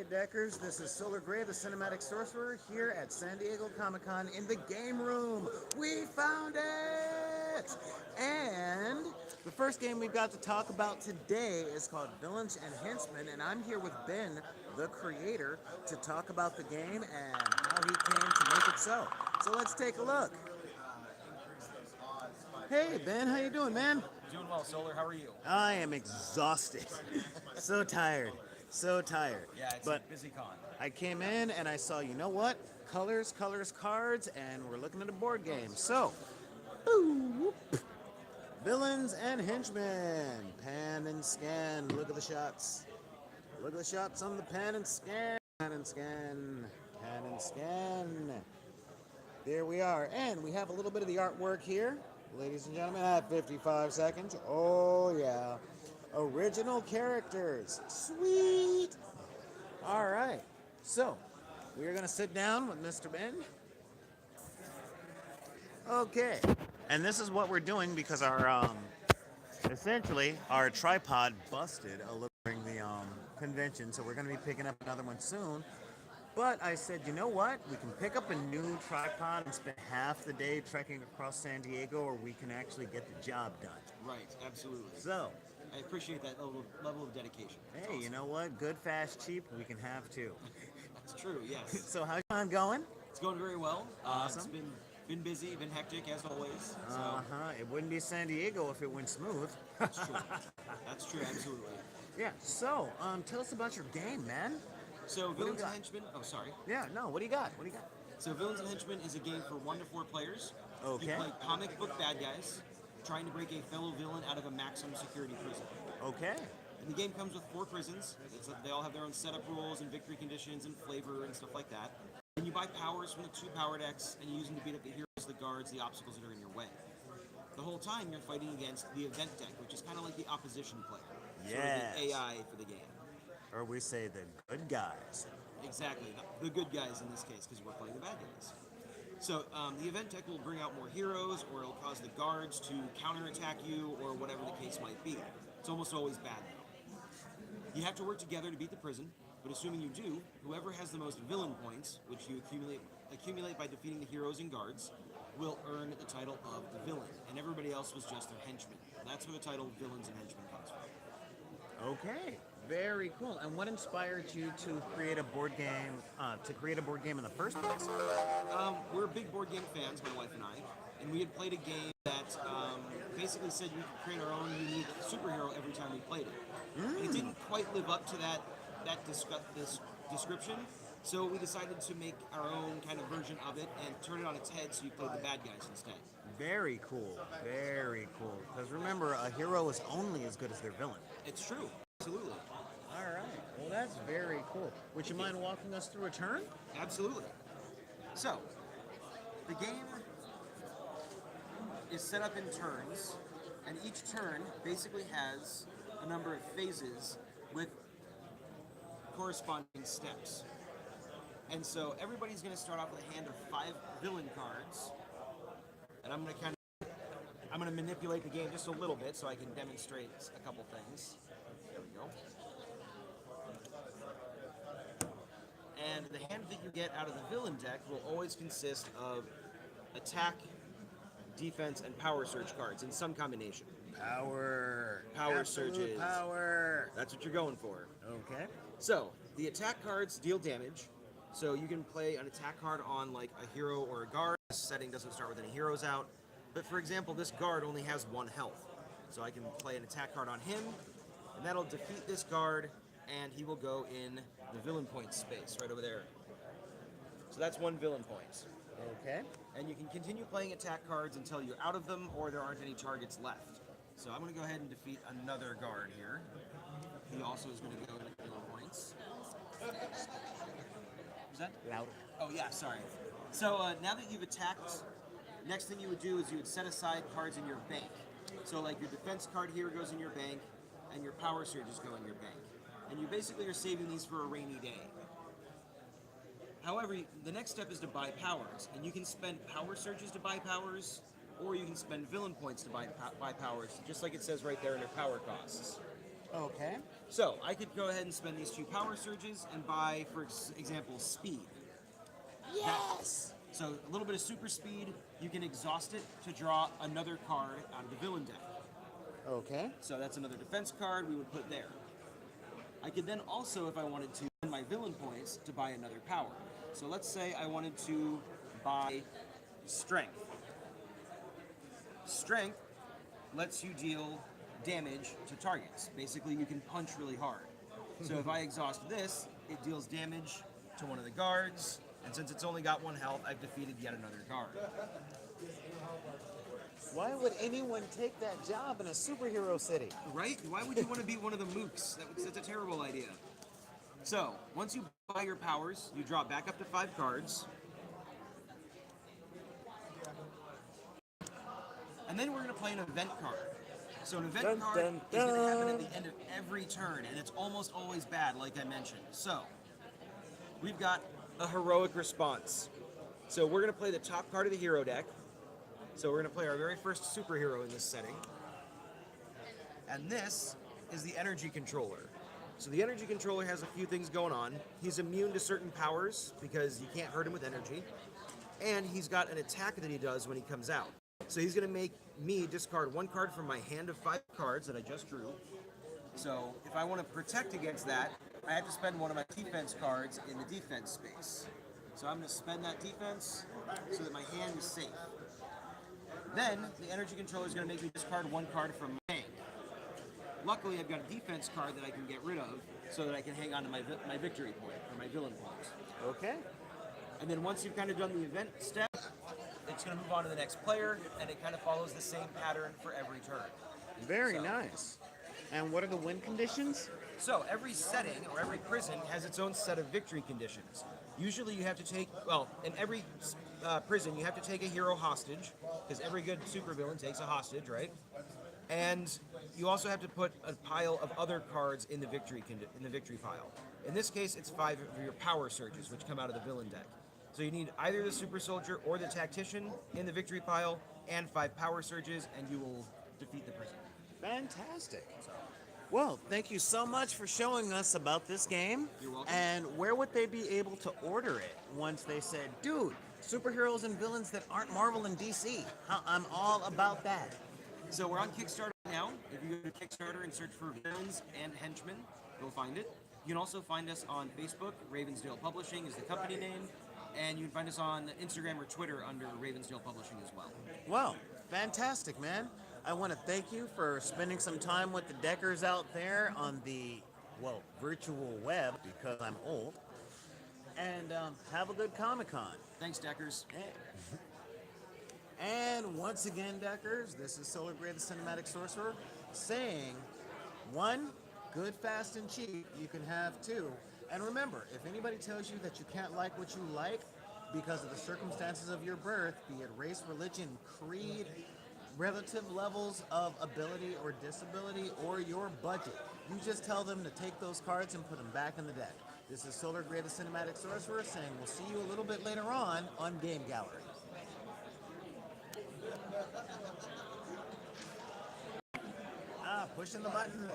Hey Deckers, this is Solar Gray, the Cinematic Sorcerer, here at San Diego Comic-Con in the game room. We found it! And the first game we've got to talk about today is called Villains and Henchmen, and I'm here with Ben, the creator, to talk about the game and how he came to make it so. So let's take a look. Hey Ben, how you doing, man? Doing well, Solar. How are you? I am exhausted. So tired. So tired. Yeah, it's a busy con. I came in and I saw, you know what? Colors, cards, and we're looking at a board game. So, Villains and Henchmen. Pan and scan. Look at the shots. Look at the shots on the pan and scan. Pan and scan. Pan and scan. There we are. And we have a little bit of the artwork here. Ladies and gentlemen, at 55 seconds. Oh, yeah. Original characters. Sweet. All right. So, we're going to sit down with Mr. Ben. Okay. And this is what we're doing because our, essentially, our tripod busted a little during the convention. So we're going to be picking up another one soon. But I said, you know what? We can pick up a new tripod and spend half the day trekking across San Diego, or we can actually get the job done. Right, absolutely. So, I appreciate that level of dedication. Hey, awesome. You know what? Good, fast, cheap, we can have too. That's true, yes. So how's it going? It's going very well. Awesome. It's been busy, been hectic as always. So. It wouldn't be San Diego if it went smooth. That's true. That's true, absolutely. Yeah, so, tell us about your game, man. So, Villains and Henchmen... Oh, sorry. Yeah, no, what do you got? What do you got? So, Villains and Henchmen is a game for 1 to 4 players. Okay. You play comic book bad guys trying to break a fellow villain out of a maximum security prison. Okay. And the game comes with 4 prisons. They all have their own setup rules and victory conditions and flavor and stuff like that. And you buy powers from the 2 power decks, and you use them to beat up the heroes, the guards, the obstacles that are in your way. The whole time you're fighting against the event deck, which is kind of like the opposition player. Yes. Sort of the AI for the game. Or we say the good guys. Exactly, the good guys in this case, because we're playing the bad guys. So the event deck will bring out more heroes, or it'll cause the guards to counterattack you, or whatever the case might be. It's almost always bad, though. You have to work together to beat the prison, but assuming you do, whoever has the most villain points, which you accumulate by defeating the heroes and guards, will earn the title of the villain, and everybody else was just their henchmen. That's where the title Villains and Henchmen comes from. Okay. Very cool. And what inspired you to create a board game? In the first place? We're big board game fans, my wife and I, and we had played a game that basically said we could create our own unique superhero every time we played it. And it didn't quite live up to that description, so we decided to make our own kind of version of it and turn it on its head so you played the bad guys instead. Very cool. Very cool. Because remember, a hero is only as good as their villain. It's true. Absolutely. All right. Well, that's very cool. Would you mind walking us through a turn? Absolutely. So, the game is set up in turns, and each turn basically has a number of phases with corresponding steps. And so everybody's going to start off with a hand of 5 villain cards, and I'm going to manipulate the game just a little bit so I can demonstrate a couple things. There we go. And the hand that you get out of the villain deck will always consist of attack, defense, and power surge cards in some combination. Power Surges. Power. That's what you're going for. Okay. So, the attack cards deal damage. So you can play an attack card on like a hero or a guard. This setting doesn't start with any heroes out. But for example, this guard only has 1 health. So I can play an attack card on him, and that'll defeat this guard, and he will go in the villain point space right over there. So that's 1 villain point. Okay. And you can continue playing attack cards until you're out of them or there aren't any targets left. So I'm going to go ahead and defeat another guard here. He also is going to go in the villain points. Is that louder? Oh yeah, sorry. So now that you've attacked, next thing you would do is you would set aside cards in your bank. So like your defense card here goes in your bank, and your power surges go in your bank. And you basically are saving these for a rainy day. However, the next step is to buy powers, and you can spend power surges to buy powers, or you can spend villain points to buy powers, just like it says right there in your power costs. Okay. So I could go ahead and spend these 2 power surges and buy, for example, speed. Yes! So a little bit of super speed, you can exhaust it to draw another card out of the villain deck. Okay. So that's another defense card we would put there. I could then also, if I wanted to, spend my villain points to buy another power. So let's say I wanted to buy strength. Strength lets you deal damage to targets. Basically, you can punch really hard. So if I exhaust this, it deals damage to one of the guards, and since it's only got 1 health, I've defeated yet another guard. Why would anyone take that job in a superhero city? Right? Why would you want to be one of the mooks? That's a terrible idea. So, once you buy your powers, you draw back up to 5 cards. And then we're going to play an event card. So an event Dun, card dun, is going to happen dun. at the end of every turn, and it's almost always bad, like I mentioned. So, we've got a heroic response. So we're going to play the top card of the hero deck. So we're going to play our very first superhero in this setting. And this is the energy controller. So the energy controller has a few things going on. He's immune to certain powers because you can't hurt him with energy. And he's got an attack that he does when he comes out. So he's going to make me discard 1 card from my hand of 5 cards that I just drew. So if I want to protect against that, I have to spend one of my defense cards in the defense space. So I'm going to spend that defense so that my hand is safe. Then the energy controller is going to make me discard 1 card from my hand. Luckily, I've got a defense card that I can get rid of so that I can hang on to my victory point, or my villain point. Okay. And then once you've kind of done the event step, it's going to move on to the next player, and it kind of follows the same pattern for every turn. Very So- nice. And what are the win conditions? So every setting or every prison has its own set of victory conditions. Usually you have to take, well, in every prison you have to take a hero hostage, because every good supervillain takes a hostage, right? And you also have to put a pile of other cards in the victory pile. In this case, it's 5 of your power surges, which come out of the villain deck. So you need either the super soldier or the tactician in the victory pile, and 5 power surges, and you will defeat the prison. Fantastic. Well, thank you so much for showing us about this game. You're welcome. And where would they be able to order it once they said, dude, superheroes and villains that aren't Marvel and DC? I'm all about that. So we're on Kickstarter now. If you go to Kickstarter and search for Villains and Henchmen, you'll find it. You can also find us on Facebook. Ravensdale Publishing is the company name. And you can find us on Instagram or Twitter under Ravensdale Publishing as well. Well, fantastic, man. I want to thank you for spending some time with the Deckers out there on the, well, virtual web, because I'm old. And have a good Comic-Con. Thanks, Deckers. And once again, Deckers, this is Solar Grey, the Cinematic Sorcerer, saying, 1, good, fast, and cheap. You can have 2. And remember, if anybody tells you that you can't like what you like because of the circumstances of your birth, be it race, religion, creed, relative levels of ability or disability, or your budget, you just tell them to take those cards and put them back in the deck. This is Solar Grey, the Cinematic Sorcerer, saying we'll see you a little bit later on Game Gallery. Pushing the button.